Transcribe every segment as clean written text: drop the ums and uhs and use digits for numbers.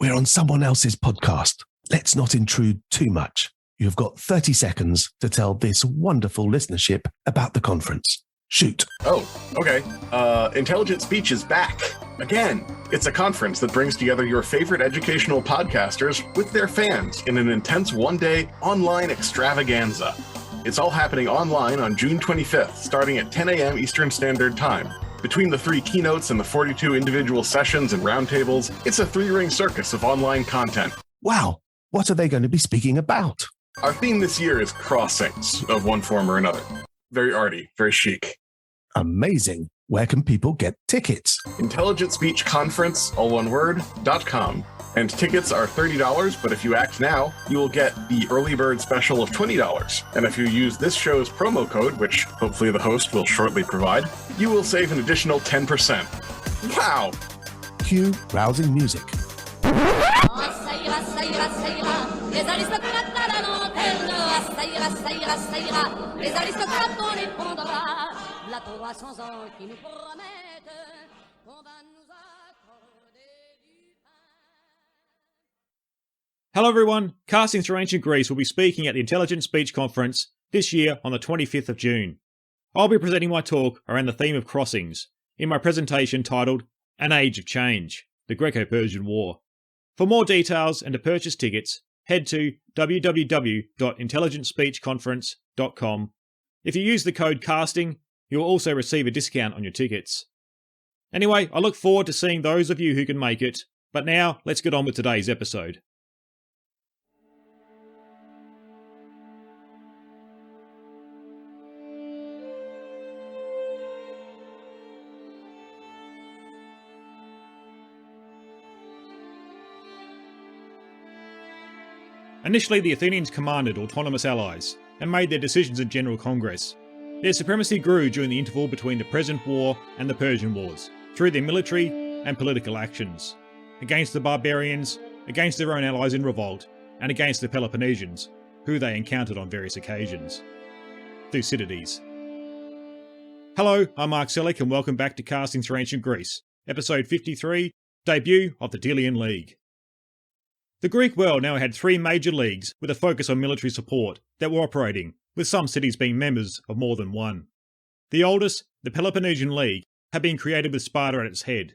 We're on someone else's podcast. Let's not intrude too much. You've got 30 seconds to tell this wonderful listenership about the conference. Shoot. Oh, okay. Intelligent Speech is back. Again, it's a conference that brings together your favorite educational podcasters with their fans in an intense one-day online extravaganza. It's all happening online on June 25th, starting at 10 a.m. Eastern Standard Time. Between the 3 keynotes and the 42 individual sessions and roundtables, it's a 3-ring circus of online content. Wow. What are they going to be speaking about? Our theme this year is crossings of one form or another. Very arty, very chic. Amazing. Where can people get tickets? Intelligent Speech Conference, all one word, .com. And tickets are $30, but if you act now, you will get the early bird special of $20. And if you use this show's promo code, which hopefully the host will shortly provide, you will save an additional 10%. Wow! Cue rousing music. Hello everyone, Casting Through Ancient Greece will be speaking at the Intelligent Speech Conference this year on the 25th of June. I'll be presenting my talk around the theme of crossings in my presentation titled An Age of Change, the Greco-Persian War. For more details and to purchase tickets, head to www.intelligentspeechconference.com. If you use the code CASTING, you'll also receive a discount on your tickets. Anyway, I look forward to seeing those of you who can make it, but now let's get on with today's episode. Initially, the Athenians commanded autonomous allies and made their decisions in General Congress. Their supremacy grew during the interval between the present war and the Persian Wars, through their military and political actions, against the barbarians, against their own allies in revolt, and against the Peloponnesians, who they encountered on various occasions. Thucydides. Hello, I'm Mark Selleck and welcome back to Casting Through Ancient Greece, episode 53, debut of the Delian League. The Greek world now had 3 major leagues with a focus on military support that were operating, with some cities being members of more than one. The oldest, the Peloponnesian League, had been created with Sparta at its head.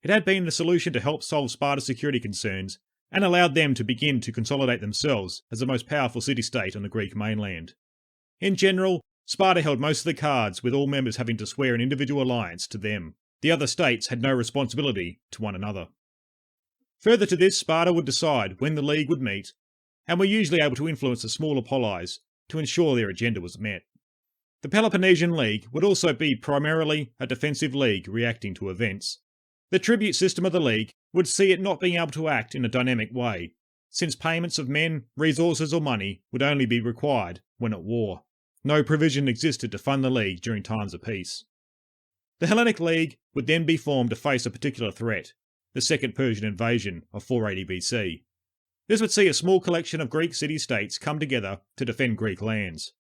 It had been the solution to help solve Sparta's security concerns and allowed them to begin to consolidate themselves as the most powerful city-state on the Greek mainland. In general, Sparta held most of the cards, with all members having to swear an individual alliance to them. The other states had no responsibility to one another. Further to this, Sparta would decide when the League would meet, and were usually able to influence the smaller polis to ensure their agenda was met. The Peloponnesian League would also be primarily a defensive league reacting to events. The tribute system of the League would see it not being able to act in a dynamic way, since payments of men, resources or money would only be required when at war. No provision existed to fund the League during times of peace. The Hellenic League would then be formed to face a particular threat, the Second Persian invasion of 480 BC. This would see a small collection of Greek city-states come together to defend Greek lands.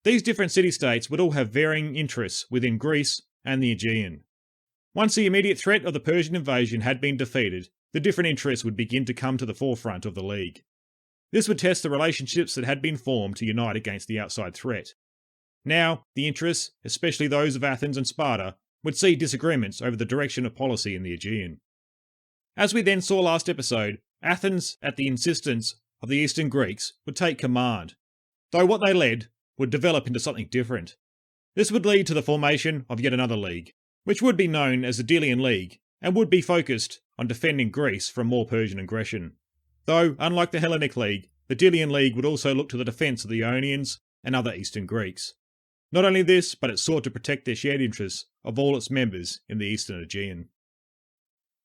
These different city-states would all have varying interests within Greece and the Aegean. Once the immediate threat of the Persian invasion had been defeated, the different interests would begin to come to the forefront of the League. This would test the relationships that had been formed to unite against the outside threat. Now, the interests, especially those of Athens and Sparta, would see disagreements over the direction of policy in the Aegean. As we then saw last episode, Athens, at the insistence of the Eastern Greeks, would take command, though what they led would develop into something different. This would lead to the formation of yet another league, which would be known as the Delian League, and would be focused on defending Greece from more Persian aggression. Though, unlike the Hellenic League, the Delian League would also look to the defence of the Ionians and other Eastern Greeks. Not only this, but it sought to protect their shared interests of all its members in the Eastern Aegean.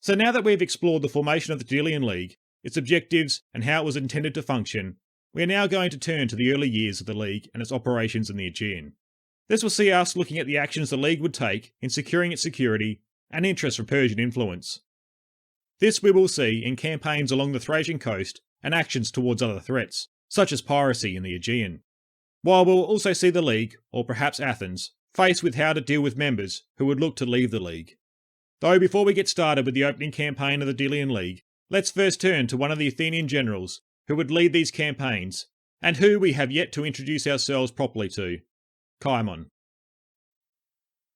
So now that we've explored the formation of the Delian League, its objectives, and how it was intended to function, we are now going to turn to the early years of the League and its operations in the Aegean. This will see us looking at the actions the League would take in securing its security and interest from Persian influence. This we will see in campaigns along the Thracian coast and actions towards other threats, such as piracy in the Aegean. While we'll also see the League, or perhaps Athens, faced with how to deal with members who would look to leave the League. Though before we get started with the opening campaign of the Delian League, Let's first turn to one of the Athenian generals who would lead these campaigns, and who we have yet to introduce ourselves properly to, Cimon.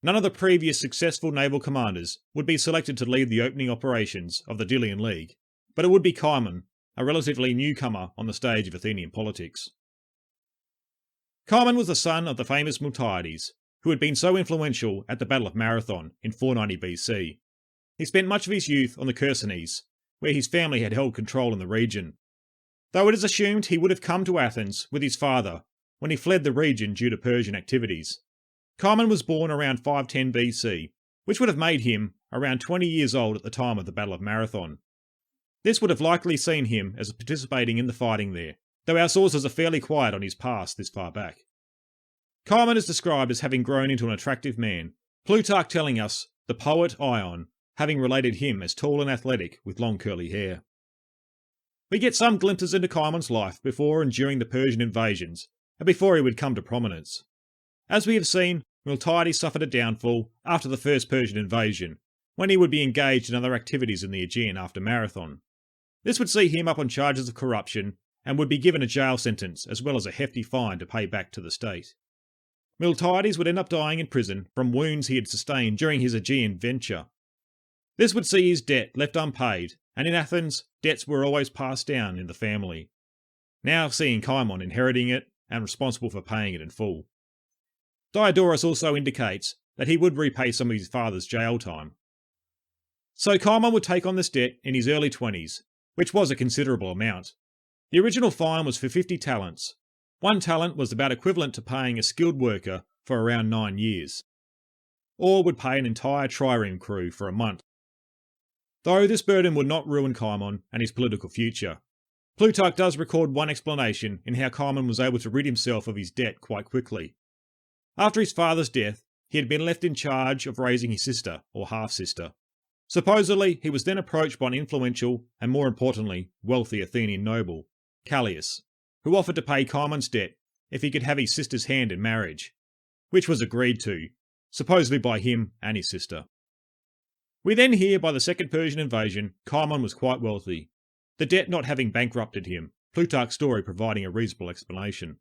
None of the previous successful naval commanders would be selected to lead the opening operations of the Delian League, but it would be Cimon, a relatively newcomer on the stage of Athenian politics. Cimon was the son of the famous Miltiades, who had been so influential at the Battle of Marathon in 490 BC. He spent much of his youth on the Chersonese, where his family had held control in the region. Though it is assumed he would have come to Athens with his father when he fled the region due to Persian activities. Cimon was born around 510 BC, which would have made him around 20 years old at the time of the Battle of Marathon. This would have likely seen him as participating in the fighting there, though our sources are fairly quiet on his past this far back. Cimon is described as having grown into an attractive man, Plutarch telling us the poet Ion having related him as tall and athletic with long curly hair. We get some glimpses into Cimon's life before and during the Persian invasions, and before he would come to prominence. As we have seen, Miltiades suffered a downfall after the first Persian invasion, when he would be engaged in other activities in the Aegean after Marathon. This would see him up on charges of corruption, and would be given a jail sentence as well as a hefty fine to pay back to the state. Miltiades would end up dying in prison from wounds he had sustained during his Aegean venture. This would see his debt left unpaid, and in Athens, debts were always passed down in the family, now seeing Cimon inheriting it and responsible for paying it in full. Diodorus also indicates that he would repay some of his father's jail time. So Cimon would take on this debt in his early 20s, which was a considerable amount. The original fine was for 50 talents. 1 talent was about equivalent to paying a skilled worker for around 9 years, or would pay an entire trireme crew for a month. Though this burden would not ruin Cimon and his political future. Plutarch does record one explanation in how Cimon was able to rid himself of his debt quite quickly. After his father's death, he had been left in charge of raising his sister, or half-sister. Supposedly, he was then approached by an influential, and more importantly, wealthy Athenian noble, Callias, who offered to pay Cimon's debt if he could have his sister's hand in marriage, which was agreed to, supposedly by him and his sister. We then hear by the second Persian invasion, Cimon was quite wealthy, the debt not having bankrupted him, Plutarch's story providing a reasonable explanation.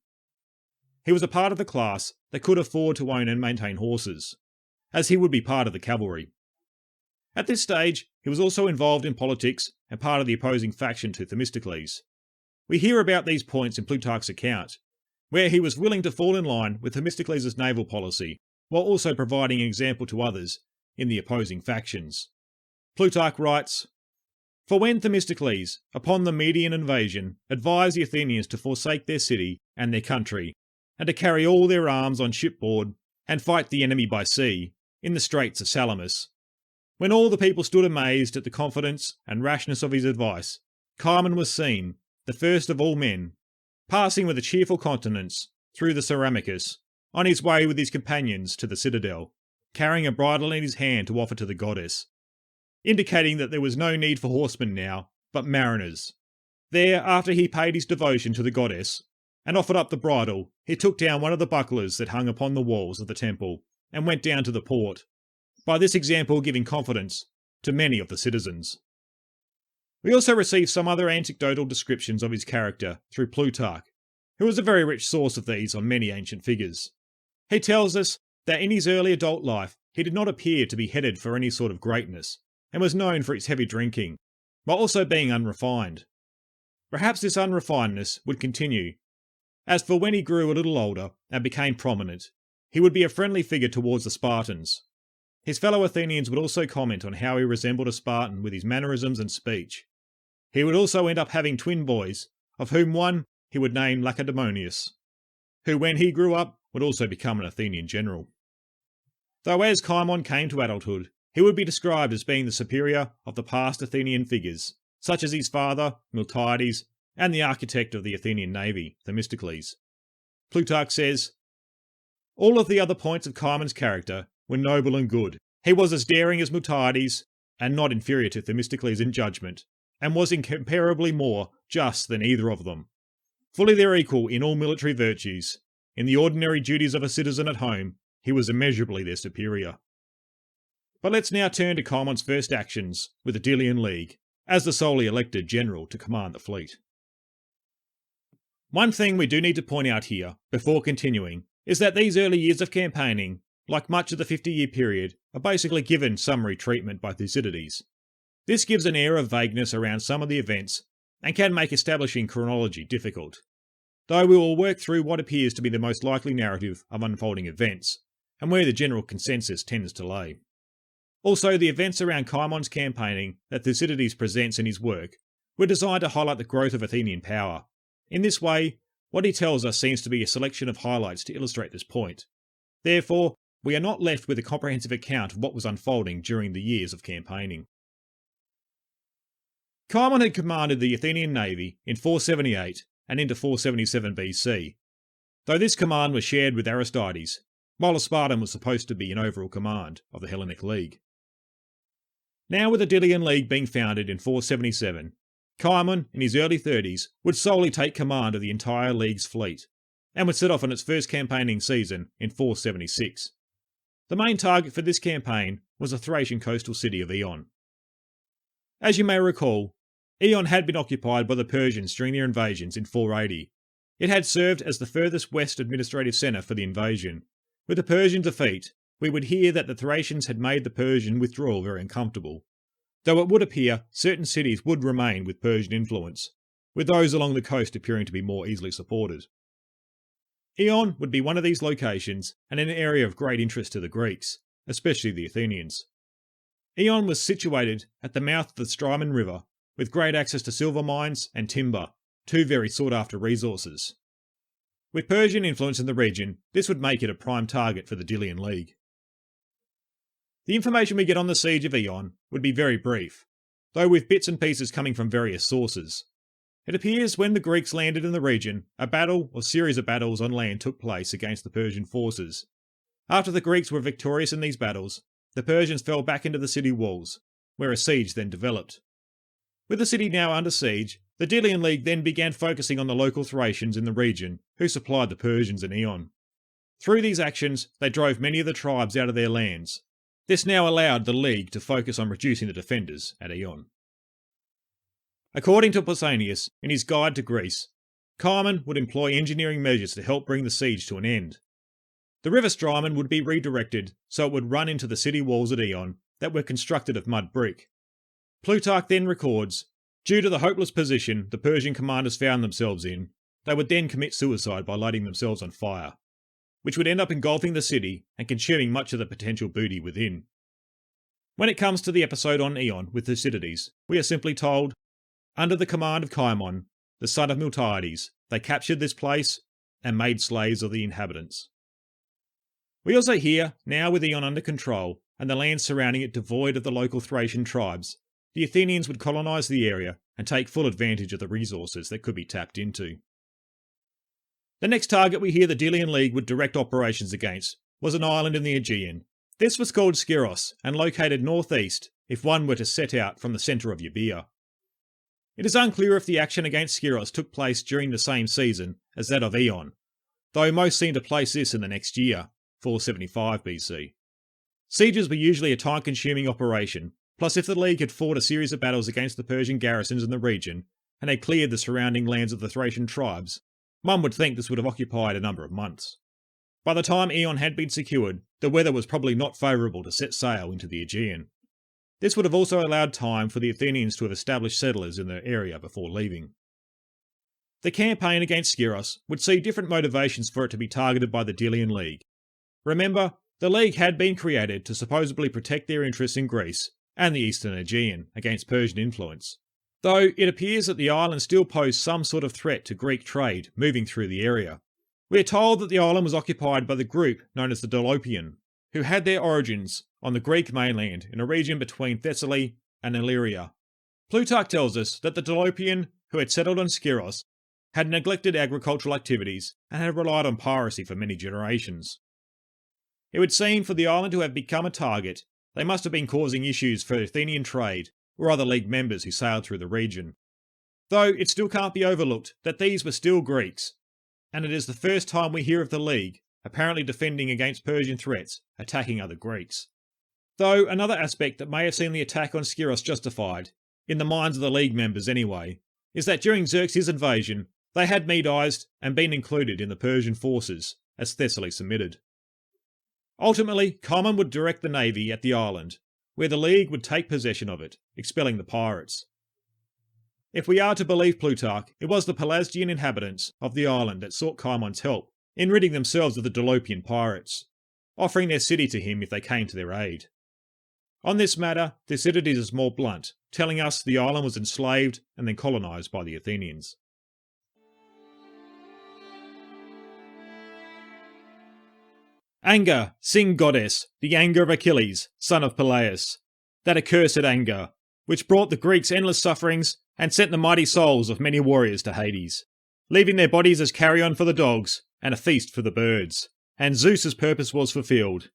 He was a part of the class that could afford to own and maintain horses, as he would be part of the cavalry. At this stage, he was also involved in politics and part of the opposing faction to Themistocles. We hear about these points in Plutarch's account, where he was willing to fall in line with Themistocles' naval policy, while also providing an example to others in the opposing factions. Plutarch writes, "For when Themistocles, upon the Median invasion, advised the Athenians to forsake their city and their country, and to carry all their arms on shipboard, and fight the enemy by sea, in the straits of Salamis, when all the people stood amazed at the confidence and rashness of his advice, Cimon was seen, the first of all men, passing with a cheerful countenance through the Ceramicus, on his way with his companions to the citadel, carrying a bridle in his hand to offer to the goddess, indicating that there was no need for horsemen now, but mariners. There, after he paid his devotion to the goddess, and offered up the bridle, he took down one of the bucklers that hung upon the walls of the temple, and went down to the port, by this example giving confidence to many of the citizens." We also receive some other anecdotal descriptions of his character through Plutarch, who is a very rich source of these on many ancient figures. He tells us that in his early adult life he did not appear to be headed for any sort of greatness, and was known for his heavy drinking, while also being unrefined. Perhaps this unrefinedness would continue, as for when he grew a little older and became prominent, he would be a friendly figure towards the Spartans. His fellow Athenians would also comment on how he resembled a Spartan with his mannerisms and speech. He would also end up having twin boys, of whom one he would name Lacedaemonius, who when he grew up would also become an Athenian general. Though as Cimon came to adulthood, he would be described as being the superior of the past Athenian figures, such as his father, Miltiades, and the architect of the Athenian navy, Themistocles. Plutarch says, "All of the other points of Cimon's character were noble and good. He was as daring as Miltiades, and not inferior to Themistocles in judgment, and was incomparably more just than either of them. Fully their equal in all military virtues. In the ordinary duties of a citizen at home, he was immeasurably their superior." But let's now turn to Cimon's first actions with the Delian League, as the solely elected general to command the fleet. One thing we do need to point out here, before continuing, is that these early years of campaigning, like much of the 50-year period, are basically given summary treatment by Thucydides. This gives an air of vagueness around some of the events, and can make establishing chronology difficult, though we will work through what appears to be the most likely narrative of unfolding events, and where the general consensus tends to lay. Also, the events around Cimon's campaigning that Thucydides presents in his work were designed to highlight the growth of Athenian power. In this way, what he tells us seems to be a selection of highlights to illustrate this point. Therefore, we are not left with a comprehensive account of what was unfolding during the years of campaigning. Cimon had commanded the Athenian navy in 478 and into 477 BC, though this command was shared with Aristides, while a Spartan was supposed to be in overall command of the Hellenic League. Now, with the Delian League being founded in 477, Cimon, in his early 30s, would solely take command of the entire League's fleet, and would set off on its first campaigning season in 476. The main target for this campaign was the Thracian coastal city of Aegean. As you may recall, Aegean had been occupied by the Persians during their invasions in 480. It had served as the furthest west administrative centre for the invasion. With the Persian defeat, we would hear that the Thracians had made the Persian withdrawal very uncomfortable, though it would appear certain cities would remain with Persian influence, with those along the coast appearing to be more easily supported. Aegean would be one of these locations and an area of great interest to the Greeks, especially the Athenians. Aegean was situated at the mouth of the Cimon River, with great access to silver mines and timber, two very sought-after resources. With Persian influence in the region, this would make it a prime target for the Delian League. The information we get on the siege of Aegean would be very brief, though with bits and pieces coming from various sources. It appears when the Greeks landed in the region, a battle or series of battles on land took place against the Persian forces. After the Greeks were victorious in these battles, the Persians fell back into the city walls, where a siege then developed. With the city now under siege, the Delian League then began focusing on the local Thracians in the region, who supplied the Persians in Aegean. Through these actions, they drove many of the tribes out of their lands. This now allowed the League to focus on reducing the defenders at Aegean. According to Pausanias, in his Guide to Greece, Cimon would employ engineering measures to help bring the siege to an end. The river Strymon would be redirected so it would run into the city walls at Aegean that were constructed of mud brick. Plutarch then records, due to the hopeless position the Persian commanders found themselves in, they would then commit suicide by lighting themselves on fire, which would end up engulfing the city and consuming much of the potential booty within. When it comes to the episode on Aegean with Thucydides, we are simply told, under the command of Cimon, the son of Miltiades, they captured this place and made slaves of the inhabitants. We also hear, now with Aegean under control and the land surrounding it devoid of the local Thracian tribes, the Athenians would colonise the area and take full advantage of the resources that could be tapped into. The next target we hear the Delian League would direct operations against was an island in the Aegean. This was called Skyros and located northeast if one were to set out from the centre of Euboea. It is unclear if the action against Skyros took place during the same season as that of Aegean, though most seem to place this in the next year, 475 BC. Sieges were usually a time-consuming operation, plus if the League had fought a series of battles against the Persian garrisons in the region and had cleared the surrounding lands of the Thracian tribes, one would think this would have occupied a number of months. By the time Aegean had been secured, the weather was probably not favourable to set sail into the Aegean. This would have also allowed time for the Athenians to have established settlers in the area before leaving. The campaign against Skyros would see different motivations for it to be targeted by the Delian League. Remember, the League had been created to supposedly protect their interests in Greece and the eastern Aegean against Persian influence, though it appears that the island still posed some sort of threat to Greek trade moving through the area. We are told that the island was occupied by the group known as the Dolopian, who had their origins on the Greek mainland in a region between Thessaly and Illyria. Plutarch tells us that the Dolopian, who had settled on Skyros, had neglected agricultural activities and had relied on piracy for many generations. It would seem for the island to have become a target, they must have been causing issues for Athenian trade or other League members who sailed through the region. Though it still can't be overlooked that these were still Greeks, and it is the first time we hear of the League, apparently defending against Persian threats, attacking other Greeks. Though another aspect that may have seen the attack on Skyros justified in the minds of the League members anyway, is that during Xerxes' invasion, they had Medized and been included in the Persian forces as Thessaly submitted. Ultimately, Cimon would direct the navy at the island, where the League would take possession of it, expelling the pirates. If we are to believe Plutarch, it was the Pelasgian inhabitants of the island that sought Cimon's help in ridding themselves of the Dolopian pirates, offering their city to him if they came to their aid. On this matter, Thucydides is more blunt, telling us the island was enslaved and then colonised by the Athenians. Anger, sing goddess, the anger of Achilles, son of Peleus, that accursed anger, which brought the Greeks endless sufferings and sent the mighty souls of many warriors to Hades, leaving their bodies as carrion for the dogs and a feast for the birds, and Zeus's purpose was fulfilled.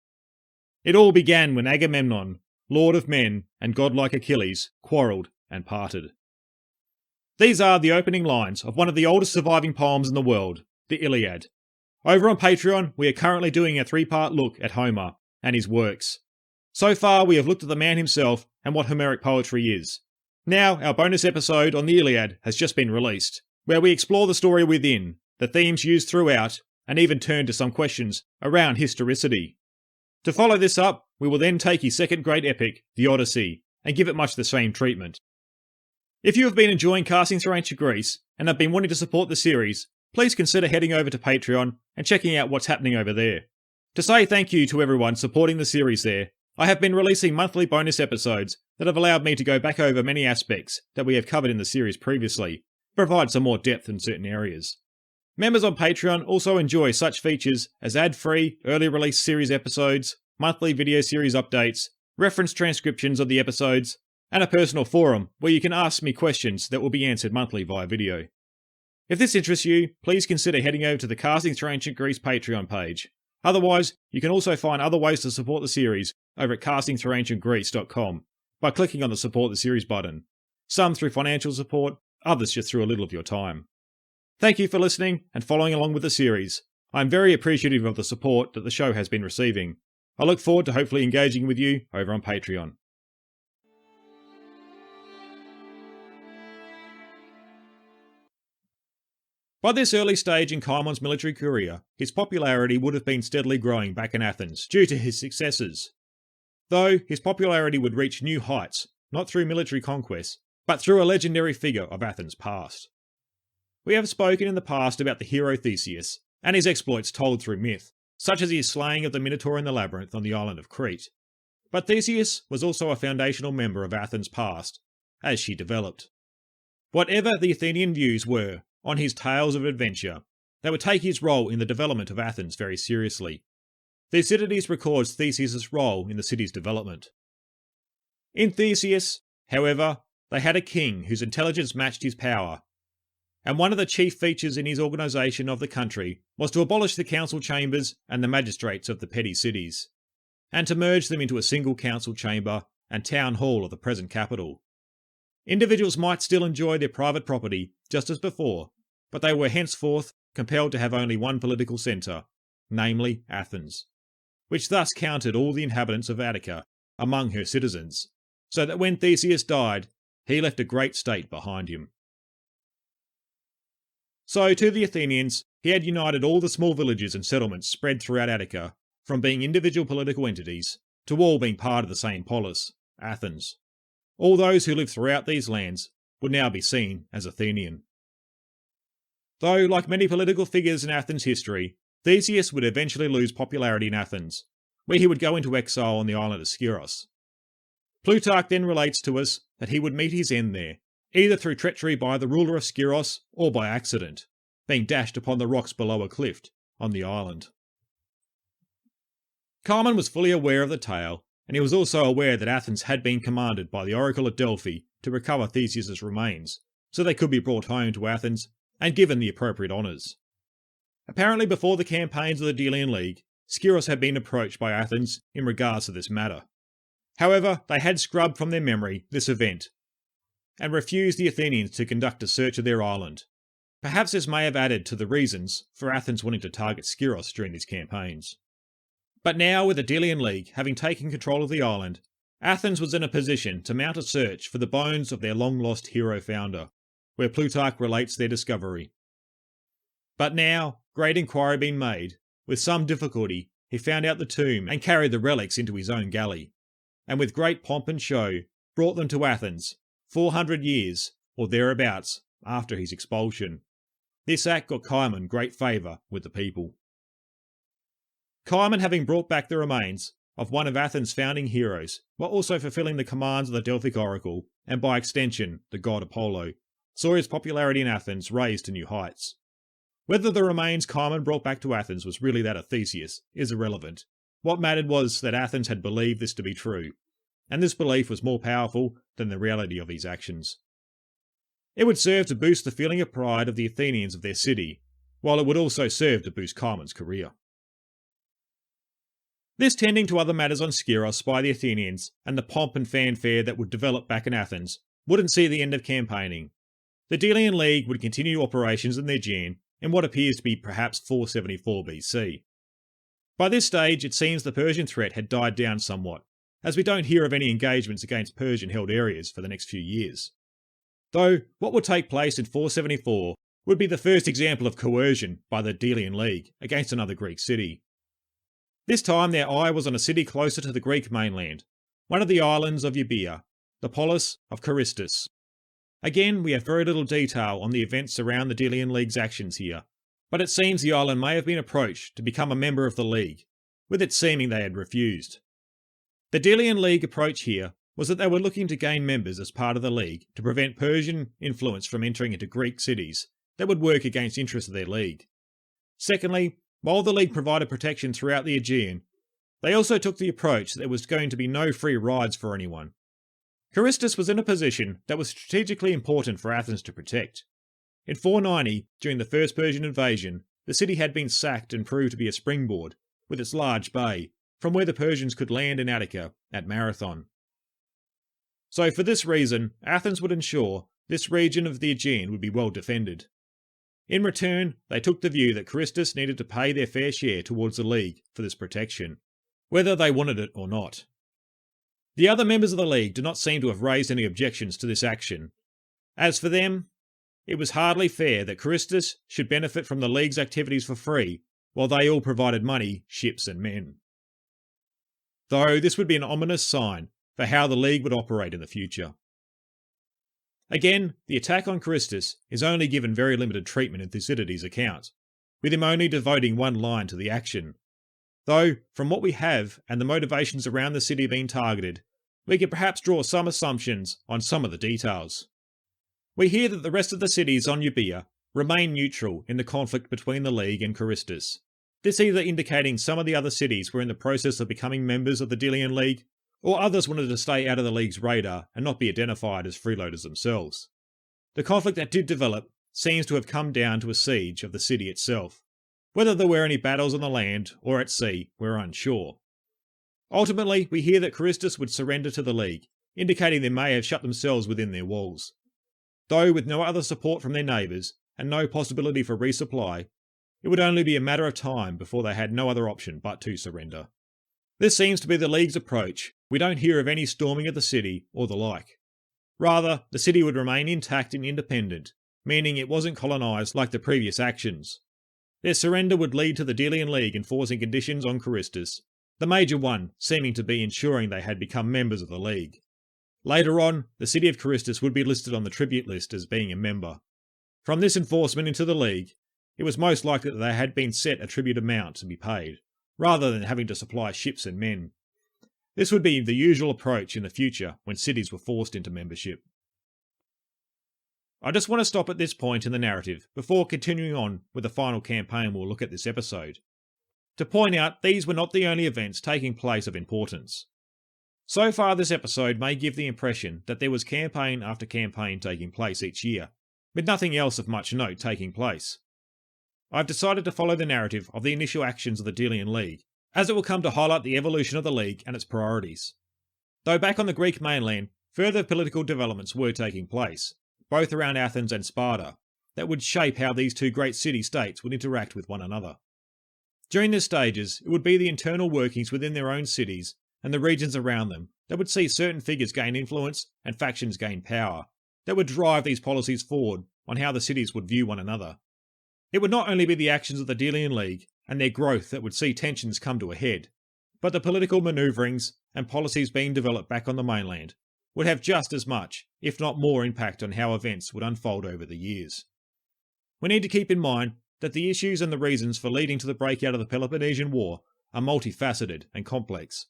It all began when Agamemnon, lord of men, and godlike Achilles quarrelled and parted. These are the opening lines of one of the oldest surviving poems in the world, the Iliad. Over on Patreon, we are currently doing a 3-part look at Homer and his works. So far, we have looked at the man himself and what Homeric poetry is. Now, our bonus episode on the Iliad has just been released, where we explore the story within, the themes used throughout, and even turn to some questions around historicity. To follow this up, we will then take his second great epic, the Odyssey, and give it much the same treatment. If you have been enjoying Casting Through Ancient Greece and have been wanting to support the series, please consider heading over to Patreon and checking out what's happening over there. To say thank you to everyone supporting the series there, I have been releasing monthly bonus episodes that have allowed me to go back over many aspects that we have covered in the series previously, provide some more depth in certain areas. Members on Patreon also enjoy such features as ad-free, early release series episodes, monthly video series updates, reference transcriptions of the episodes, and a personal forum where you can ask me questions that will be answered monthly via video. If this interests you, please consider heading over to the Casting Through Ancient Greece Patreon page. Otherwise, you can also find other ways to support the series over at castingthroughancientgreece.com by clicking on the Support the Series button. Some through financial support, others just through a little of your time. Thank you for listening and following along with the series. I am very appreciative of the support that the show has been receiving. I look forward to hopefully engaging with you over on Patreon. By this early stage in Cimon's military career, his popularity would have been steadily growing back in Athens due to his successes. Though his popularity would reach new heights, not through military conquests, but through a legendary figure of Athens' past. We have spoken in the past about the hero Theseus, and his exploits told through myth, such as his slaying of the Minotaur in the labyrinth on the island of Crete. But Theseus was also a foundational member of Athens' past, as she developed. Whatever the Athenian views were on his tales of adventure, they would take his role in the development of Athens very seriously. Thucydides records Theseus' role in the city's development. In Theseus, however, they had a king whose intelligence matched his power, and one of the chief features in his organisation of the country was to abolish the council chambers and the magistrates of the petty cities, and to merge them into a single council chamber and town hall of the present capital. Individuals might still enjoy their private property just as before, but they were henceforth compelled to have only one political centre, namely Athens, which thus counted all the inhabitants of Attica among her citizens, so that when Theseus died, he left a great state behind him. So to the Athenians, he had united all the small villages and settlements spread throughout Attica, from being individual political entities to all being part of the same polis, Athens. All those who lived throughout these lands would now be seen as Athenian. Though, like many political figures in Athens history, Theseus would eventually lose popularity in Athens, where he would go into exile on the island of Skyros. Plutarch then relates to us that he would meet his end there, either through treachery by the ruler of Skyros or by accident, being dashed upon the rocks below a cliff on the island. Cimon was fully aware of the tale, and he was also aware that Athens had been commanded by the oracle at Delphi to recover Theseus' remains, so they could be brought home to Athens and given the appropriate honours. Apparently before the campaigns of the Delian League, Skyros had been approached by Athens in regards to this matter. However, they had scrubbed from their memory this event, and refused the Athenians to conduct a search of their island. Perhaps this may have added to the reasons for Athens wanting to target Skyros during these campaigns. But now, with the Delian League having taken control of the island, Athens was in a position to mount a search for the bones of their long-lost hero founder, where Plutarch relates their discovery. But now, great inquiry being made, with some difficulty he found out the tomb and carried the relics into his own galley, and with great pomp and show brought them to Athens, 400 years, or thereabouts, after his expulsion. This act got Cimon great favour with the people. Cimon, having brought back the remains of one of Athens' founding heroes, while also fulfilling the commands of the Delphic oracle, and by extension the god Apollo, saw his popularity in Athens raised to new heights. Whether the remains Cimon brought back to Athens was really that of Theseus is irrelevant. What mattered was that Athens had believed this to be true, and this belief was more powerful than the reality of his actions. It would serve to boost the feeling of pride of the Athenians of their city, while it would also serve to boost Cimon's career. This tending to other matters on Skyros by the Athenians, and the pomp and fanfare that would develop back in Athens, wouldn't see the end of campaigning. The Delian League would continue operations in the Aegean in what appears to be perhaps 474 BC. By this stage, it seems the Persian threat had died down somewhat, as we don't hear of any engagements against Persian-held areas for the next few years. Though, what would take place in 474 would be the first example of coercion by the Delian League against another Greek city. This time their eye was on a city closer to the Greek mainland, one of the islands of Euboea, the polis of Charistus. Again, we have very little detail on the events around the Delian League's actions here, but it seems the island may have been approached to become a member of the League, with it seeming they had refused. The Delian League approach here was that they were looking to gain members as part of the League to prevent Persian influence from entering into Greek cities that would work against interests of their League. Secondly, while the League provided protection throughout the Aegean, they also took the approach that there was going to be no free rides for anyone. Charistus was in a position that was strategically important for Athens to protect. In 490, during the first Persian invasion, the city had been sacked and proved to be a springboard, with its large bay, from where the Persians could land in Attica at Marathon. So for this reason, Athens would ensure this region of the Aegean would be well defended. In return, they took the view that Charistus needed to pay their fair share towards the League for this protection, whether they wanted it or not. The other members of the League do not seem to have raised any objections to this action. As for them, it was hardly fair that Charistus should benefit from the League's activities for free, while they all provided money, ships and men. Though this would be an ominous sign for how the League would operate in the future. Again, the attack on Charistus is only given very limited treatment in Thucydides' account, with him only devoting one line to the action. Though, from what we have and the motivations around the city being targeted, we can perhaps draw some assumptions on some of the details. We hear that the rest of the cities on Euboea remain neutral in the conflict between the League and Charistus, this either indicating some of the other cities were in the process of becoming members of the Delian League, or others wanted to stay out of the League's radar and not be identified as freeloaders themselves. The conflict that did develop seems to have come down to a siege of the city itself. Whether there were any battles on the land or at sea, we're unsure. Ultimately, we hear that Charistus would surrender to the League, indicating they may have shut themselves within their walls. Though with no other support from their neighbours, and no possibility for resupply, it would only be a matter of time before they had no other option but to surrender. This seems to be the League's approach. We don't hear of any storming of the city or the like. Rather, the city would remain intact and independent, meaning it wasn't colonised like the previous actions. Their surrender would lead to the Delian League enforcing conditions on Charistus, the major one seeming to be ensuring they had become members of the League. Later on, the city of Charistus would be listed on the tribute list as being a member. From this enforcement into the League, it was most likely that they had been set a tribute amount to be paid, rather than having to supply ships and men. This would be the usual approach in the future when cities were forced into membership. I just want to stop at this point in the narrative before continuing on with the final campaign we'll look at this episode, to point out these were not the only events taking place of importance. So far this episode may give the impression that there was campaign after campaign taking place each year, with nothing else of much note taking place. I've decided to follow the narrative of the initial actions of the Delian League, as it will come to highlight the evolution of the League and its priorities. Though back on the Greek mainland, further political developments were taking place, both around Athens and Sparta, that would shape how these two great city-states would interact with one another. During these stages, it would be the internal workings within their own cities and the regions around them that would see certain figures gain influence and factions gain power, that would drive these policies forward on how the cities would view one another. It would not only be the actions of the Delian League and their growth that would see tensions come to a head, but the political manoeuvrings and policies being developed back on the mainland would have just as much, if not more, impact on how events would unfold over the years. We need to keep in mind that the issues and the reasons for leading to the breakout of the Peloponnesian War are multifaceted and complex,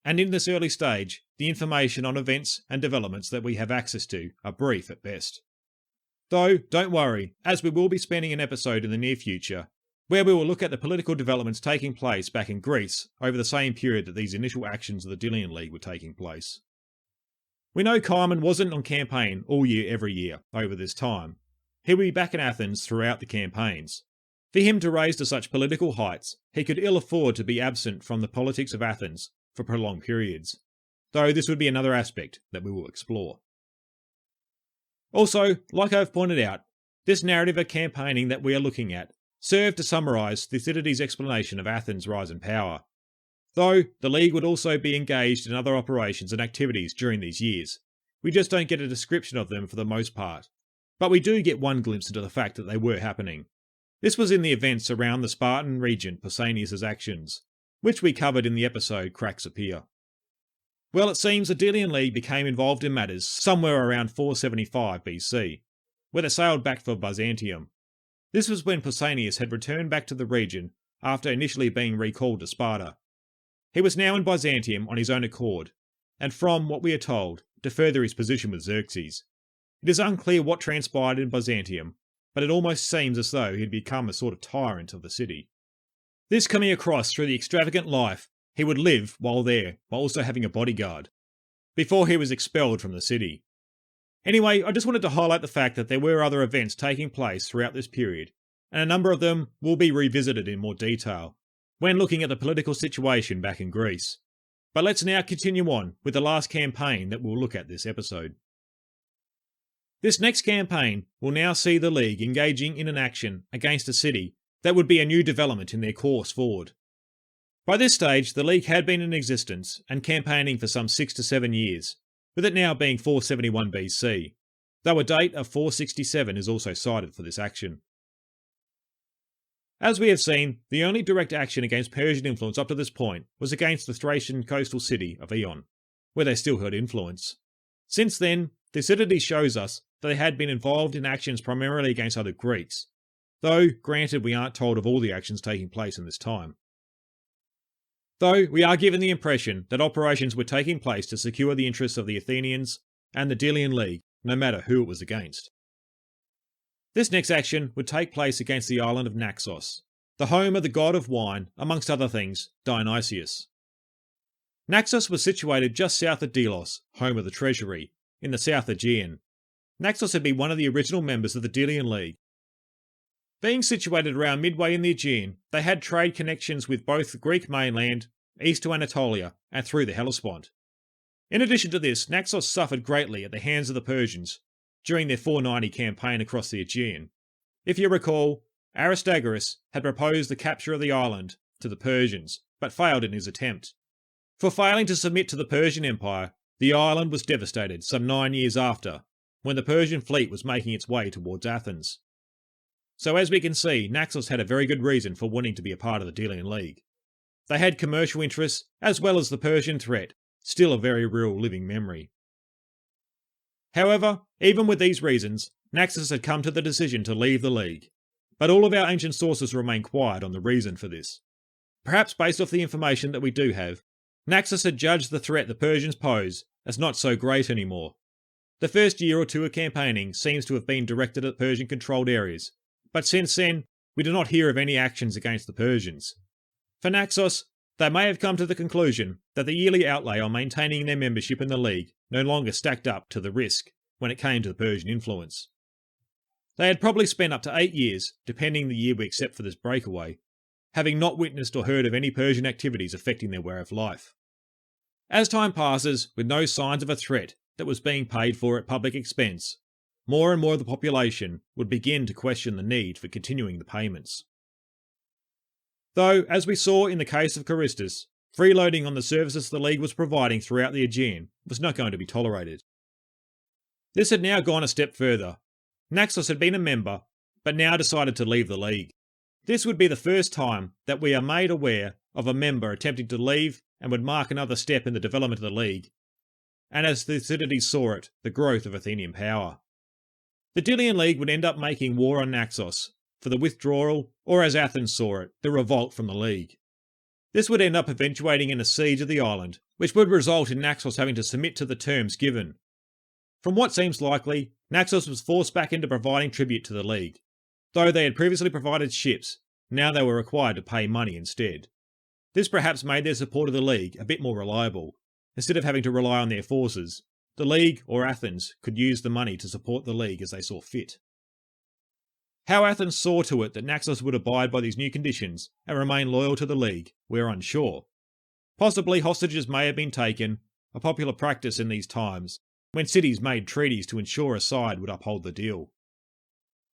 and in this early stage, the information on events and developments that we have access to are brief at best. Though, don't worry, as we will be spending an episode in the near future where we will look at the political developments taking place back in Greece over the same period that these initial actions of the Delian League were taking place. We know Cimon wasn't on campaign all year every year over this time. He would be back in Athens throughout the campaigns. For him to raise to such political heights, he could ill afford to be absent from the politics of Athens for prolonged periods, though this would be another aspect that we will explore. Also, like I've pointed out, this narrative of campaigning that we are looking at served to summarise Thucydides' explanation of Athens' rise in power, though the League would also be engaged in other operations and activities during these years. We just don't get a description of them for the most part, but we do get one glimpse into the fact that they were happening. This was in the events around the Spartan regent Pausanias' actions, which we covered in the episode Cracks Appear. Well, it seems the Delian League became involved in matters somewhere around 475 BC, where they sailed back for Byzantium. This was when Pausanias had returned back to the region after initially being recalled to Sparta. He was now in Byzantium on his own accord, and from what we are told, to further his position with Xerxes. It is unclear what transpired in Byzantium, but it almost seems as though he had become a sort of tyrant of the city. This coming across through the extravagant life he would live while there, while also having a bodyguard, before he was expelled from the city. Anyway, I just wanted to highlight the fact that there were other events taking place throughout this period, and a number of them will be revisited in more detail when looking at the political situation back in Greece. But let's now continue on with the last campaign that we'll look at this episode. This next campaign will now see the League engaging in an action against a city that would be a new development in their course forward. By this stage, the League had been in existence and campaigning for some 6 to 7 years, with it now being 471 BC, though a date of 467 is also cited for this action. As we have seen, the only direct action against Persian influence up to this point was against the Thracian coastal city of Aegean, where they still held influence. Since then, Thucydides shows us that they had been involved in actions primarily against other Greeks, though granted we aren't told of all the actions taking place in this time. Though we are given the impression that operations were taking place to secure the interests of the Athenians and the Delian League, no matter who it was against. This next action would take place against the island of Naxos, the home of the god of wine, amongst other things, Dionysius. Naxos was situated just south of Delos, home of the treasury, in the South Aegean. Naxos had been one of the original members of the Delian League. Being situated around midway in the Aegean, they had trade connections with both the Greek mainland, east to Anatolia, and through the Hellespont. In addition to this, Naxos suffered greatly at the hands of the Persians during their 490 campaign across the Aegean. If you recall, Aristagoras had proposed the capture of the island to the Persians, but failed in his attempt. For failing to submit to the Persian Empire, the island was devastated some 9 years after, when the Persian fleet was making its way towards Athens. So as we can see, Naxos had a very good reason for wanting to be a part of the Delian League. They had commercial interests, as well as the Persian threat, still a very real living memory. However, even with these reasons, Naxos had come to the decision to leave the League, but all of our ancient sources remain quiet on the reason for this. Perhaps based off the information that we do have, Naxos had judged the threat the Persians pose as not so great anymore. The first year or two of campaigning seems to have been directed at Persian-controlled areas, but since then, we do not hear of any actions against the Persians. For Naxos, they may have come to the conclusion that the yearly outlay on maintaining their membership in the League no longer stacked up to the risk when it came to the Persian influence. They had probably spent up to 8 years, depending the year we accept for this breakaway, having not witnessed or heard of any Persian activities affecting their way of life. As time passes, with no signs of a threat that was being paid for at public expense, more and more of the population would begin to question the need for continuing the payments. Though, as we saw in the case of Charistus, Freeloading on the services the League was providing throughout the Aegean was not going to be tolerated. This had now gone a step further. Naxos had been a member, but now decided to leave the League. This would be the first time that we are made aware of a member attempting to leave and would mark another step in the development of the League, and as Thucydides saw it, the growth of Athenian power. The Delian League would end up making war on Naxos for the withdrawal, or as Athens saw it, the revolt from the League. This would end up eventuating in a siege of the island, which would result in Naxos having to submit to the terms given. From what seems likely, Naxos was forced back into providing tribute to the League. Though they had previously provided ships, now they were required to pay money instead. This perhaps made their support of the League a bit more reliable. Instead of having to rely on their forces, the League, or Athens, could use the money to support the League as they saw fit. How Athens saw to it that Naxos would abide by these new conditions and remain loyal to the League, we're unsure. Possibly hostages may have been taken, a popular practice in these times, when cities made treaties to ensure a side would uphold the deal.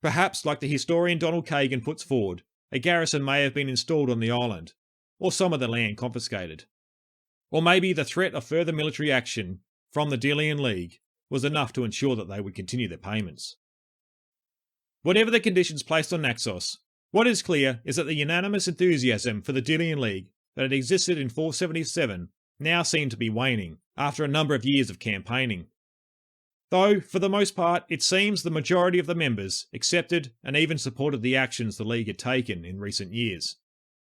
Perhaps, like the historian Donald Kagan puts forward, a garrison may have been installed on the island, or some of the land confiscated. Or maybe the threat of further military action from the Delian League was enough to ensure that they would continue their payments. Whatever the conditions placed on Naxos, what is clear is that the unanimous enthusiasm for the Delian League that had existed in 477 now seemed to be waning after a number of years of campaigning. Though, for the most part, it seems the majority of the members accepted and even supported the actions the League had taken in recent years.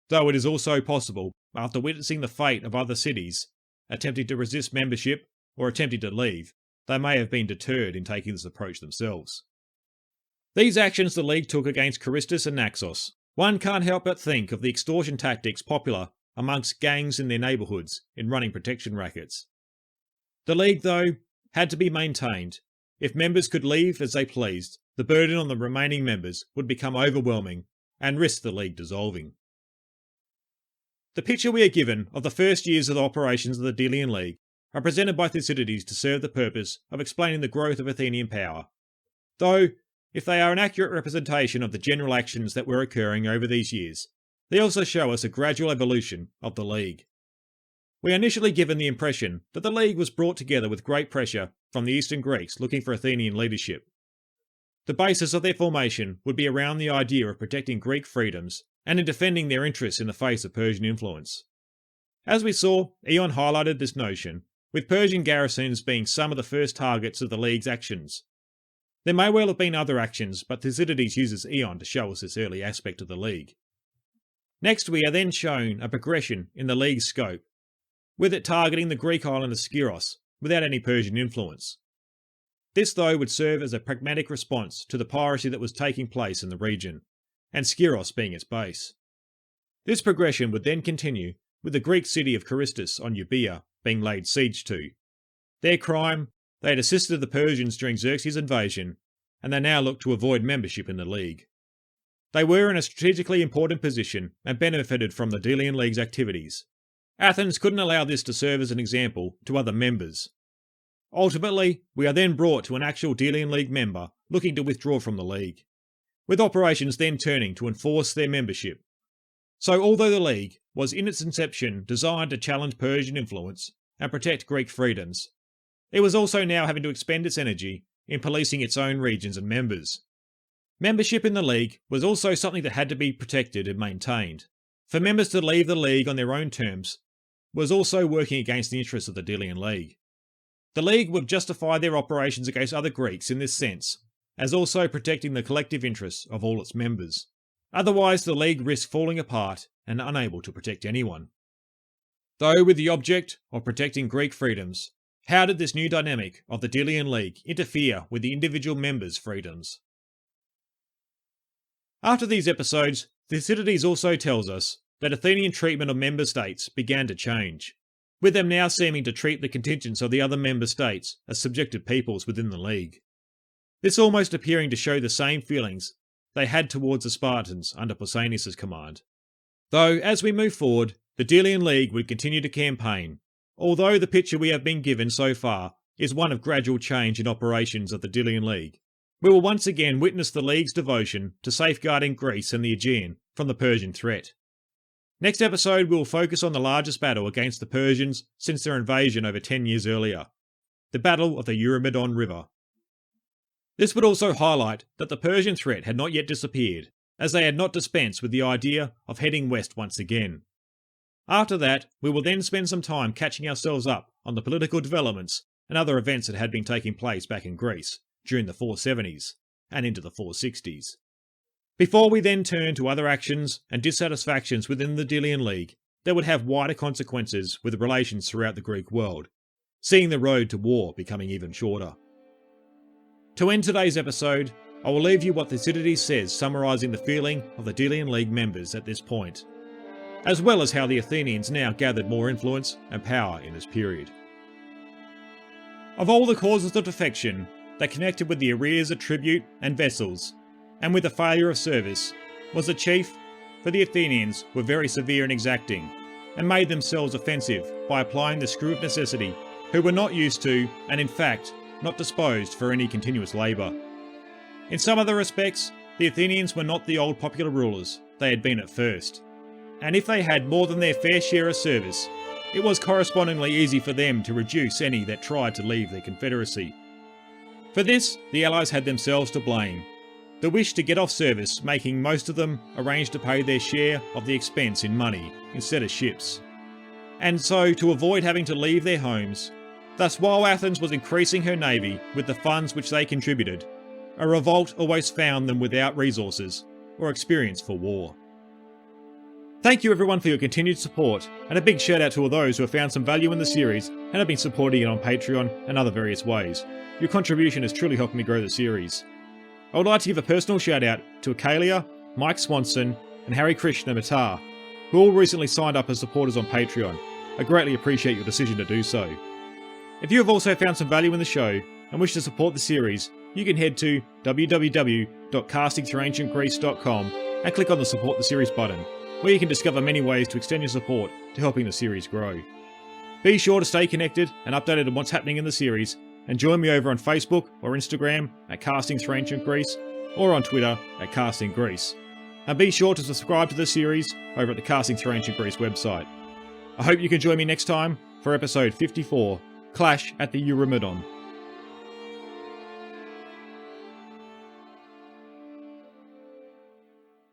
Though it is also possible, after witnessing the fate of other cities attempting to resist membership or attempting to leave, they may have been deterred in taking this approach themselves. These actions the League took against Charistus and Naxos, one can't help but think of the extortion tactics popular amongst gangs in their neighbourhoods in running protection rackets. The League, though, had to be maintained. If members could leave as they pleased, the burden on the remaining members would become overwhelming and risk the League dissolving. The picture we are given of the first years of the operations of the Delian League are presented by Thucydides to serve the purpose of explaining the growth of Athenian power. Though, if they are an accurate representation of the general actions that were occurring over these years, they also show us a gradual evolution of the League. We are initially given the impression that the League was brought together with great pressure from the Eastern Greeks looking for Athenian leadership. The basis of their formation would be around the idea of protecting Greek freedoms and in defending their interests in the face of Persian influence. As we saw, Aeon highlighted this notion, with Persian garrisons being some of the first targets of the League's actions. There may well have been other actions, but Thucydides uses Aeon to show us this early aspect of the League. Next, we are then shown a progression in the League's scope, with it targeting the Greek island of Skyros without any Persian influence. This, though, would serve as a pragmatic response to the piracy that was taking place in the region, and Skyros being its base. This progression would then continue with the Greek city of Charistus on Euboea being laid siege to. Their crime, they had assisted the Persians during Xerxes' invasion, and they now looked to avoid membership in the League. They were in a strategically important position and benefited from the Delian League's activities. Athens couldn't allow this to serve as an example to other members. Ultimately, we are then brought to an actual Delian League member looking to withdraw from the League, with operations then turning to enforce their membership. So although the League was in its inception designed to challenge Persian influence and protect Greek freedoms, it was also now having to expend its energy in policing its own regions and members. Membership in the League was also something that had to be protected and maintained. For members to leave the League on their own terms was also working against the interests of the Delian League. The League would justify their operations against other Greeks in this sense, as also protecting the collective interests of all its members. Otherwise, the League risked falling apart and unable to protect anyone. Though with the object of protecting Greek freedoms, how did this new dynamic of the Delian League interfere with the individual members' freedoms? After these episodes, Thucydides also tells us that Athenian treatment of member states began to change, with them now seeming to treat the contingents of the other member states as subjected peoples within the League. This almost appearing to show the same feelings they had towards the Spartans under Pausanias' command. Though, as we move forward, the Delian League would continue to campaign, although the picture we have been given so far is one of gradual change in operations of the Delian League. We will once again witness the League's devotion to safeguarding Greece and the Aegean from the Persian threat. Next episode, we will focus on the largest battle against the Persians since their invasion over 10 years earlier, the Battle of the Eurymedon River. This would also highlight that the Persian threat had not yet disappeared, as they had not dispensed with the idea of heading west once again. After that, we will then spend some time catching ourselves up on the political developments and other events that had been taking place back in Greece during the 470s and into the 460s. Before we then turn to other actions and dissatisfactions within the Delian League that would have wider consequences with relations throughout the Greek world, seeing the road to war becoming even shorter. To end today's episode, I will leave you what Thucydides says summarising the feeling of the Delian League members at this point, as well as how the Athenians now gathered more influence and power in this period. Of all the causes of defection that connected with the arrears of tribute and vessels, and with the failure of service, was the chief, for the Athenians were very severe and exacting, and made themselves offensive by applying the screw of necessity, who were not used to, and in fact, not disposed for any continuous labour. In some other respects, the Athenians were not the old popular rulers they had been at first, and if they had more than their fair share of service, it was correspondingly easy for them to reduce any that tried to leave their confederacy. For this, the allies had themselves to blame, the wish to get off service making most of them arrange to pay their share of the expense in money instead of ships. And so, to avoid having to leave their homes, thus while Athens was increasing her navy with the funds which they contributed, a revolt always found them without resources or experience for war. Thank you everyone for your continued support, and a big shout out to all those who have found some value in the series and have been supporting it on Patreon and other various ways. Your contribution has truly helped me grow the series. I would like to give a personal shout out to Akalia, Mike Swanson, and Harry Krishna Matar, who all recently signed up as supporters on Patreon. I greatly appreciate your decision to do so. If you have also found some value in the show and wish to support the series, you can head to www.castingthroughancientgreece.com and click on the Support the Series button, where you can discover many ways to extend your support to helping the series grow. Be sure to stay connected and updated on what's happening in the series, and join me over on Facebook or Instagram at Casting Through Ancient Greece, or on Twitter at Casting Greece. And be sure to subscribe to the series over at the Casting Through Ancient Greece website. I hope you can join me next time for episode 54, Clash at the Eurymedon.